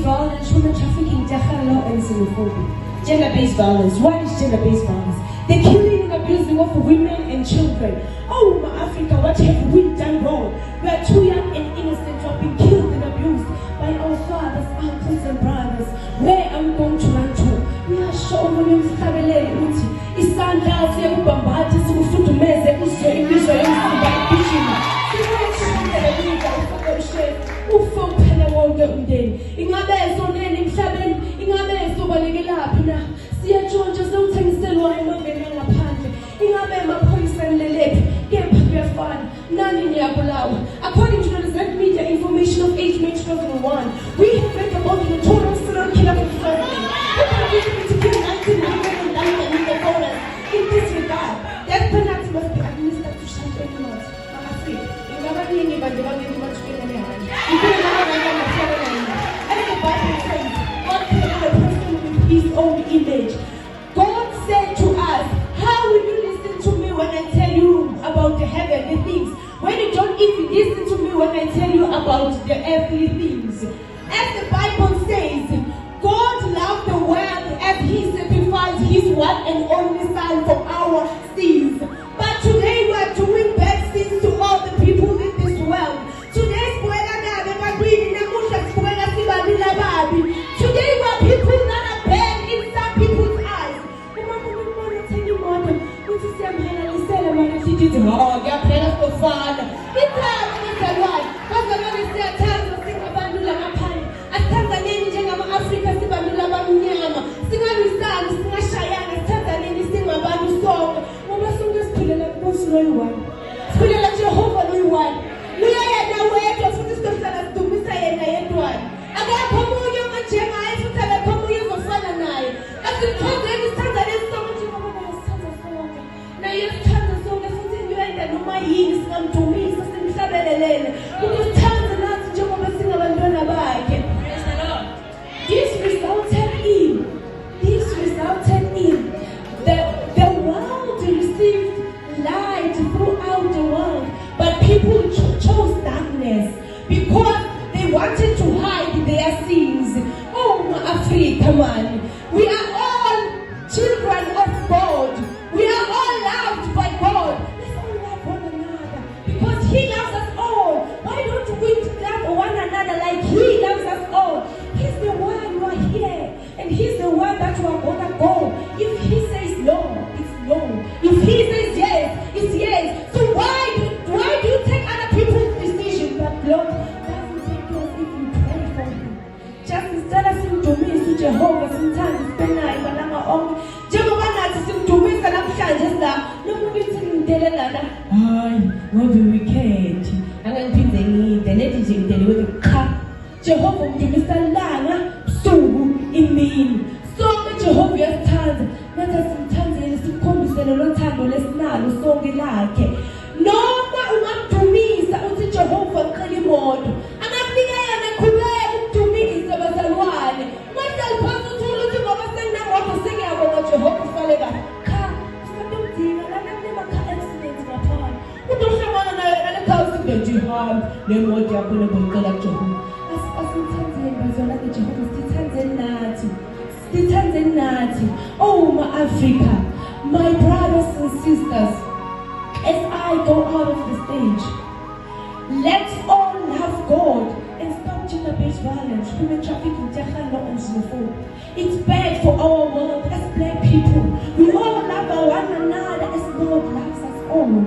gender-based violence, human trafficking, and xenophobia. Gender-based violence. What is gender-based violence? The killing and abusing of women and children. Oh, Africa, what have we done wrong? We are too young and innocent to have been killed and abused by our fathers, uncles and brothers. Where are we going to run to? We are sure when we travel uthi isandla siyakubambatha sikufudumeze uzwe imizwa yomzimba igijima. Sikwethindele ukudla ufake ushefu ufe uphele wonke umndeni. Ingabe sonene emhlabeni, ingabe sobalekelapi na? Siyatshontsha sewuthengiselwa emangeni angaphandle. Ingabe amaphoyisa nilelephi, kepha kuyafana. Nani niyabulawa. According to the Red Media information of 8 May 2001, we have read about the total serial killer of Israel. To kill 19 women and died in the forest. In this regard, death penalty must be administered to such animals. Africa, ingabaningi bantu bantu bathukela lehanje. And the Bible says, God created a person with his own image. God said to us, how will you listen to me when I tell you about the heavenly things, when you don't even listen to me when I tell you about the earthly things? As the Bible says, God loved the world as he sacrificed his one and only son for our sins. But today we are doing bad things to all the people in this world. Today we are people that are bad in some people's eyes. Africa sibandula abamnyama singalwisani singashayana sithathaneni singabantu sonke ngoba sonke siphilela kuBusi loyi-one siphilela Jehova loyi-one uyayena wedwa futhi sizohlala sidumisa yena yedwana akekho omunye onjengaye futhi akekho omunye ozofana naye asithandeni sithandaneni sonke njengoba naye sithanda sonke naye sithanda sonke futhi uyayenda noma yini singamdumisa simhlabelelele ukusithanda nathi njengoba singabantwana bakhe. This resulted in the world received light throughout the world, but people chose darkness because they wanted to hide their sins. Oh, Africa, man, we are all children of God. We are all loved by God. Let's all love one another because He loves us all. Why don't we love one another like He loves us all? He's the one who are here, and He's the one that we are gonna go. If He says no, it's no. If He says yes, it's yes. So why do you take other people's decisions? But Lord doesn't take yours if you pray for Him. Just instead of simdumisa Jehovah, sometimes sipenayo malanga onke. Njengoba nathi simdumisa namhlanje la, nokuthi ngidelelana. Hayi, ngoba weekend. Angangiphinde ngide nethi nje ngideliwe cha. Jehova umdumisa langa busuku imini sonke Jehova uyasithanda nathi simthandele sikhombisele lothando lesinalo sonke lakhe noma ungamdumisa uthi Jehova ngicela imoto angakunika yena qhubeka ukudumisa bazalwane manje phansi uthula uthi ngoba senginemoto sengiyabonga Jehova ufale kahle cha sisadinga lana kunema accident ngaphana udohlangana naye nale khawusi nje ihamba lemoto yakho lebonqela Jehova. Oh, my Africa, my brothers and sisters, as I go out of the stage, let's all love God and stop gender-based violence, human trafficking, and xenophobia. It's bad for our world as black people. We all love one another as God loves us all.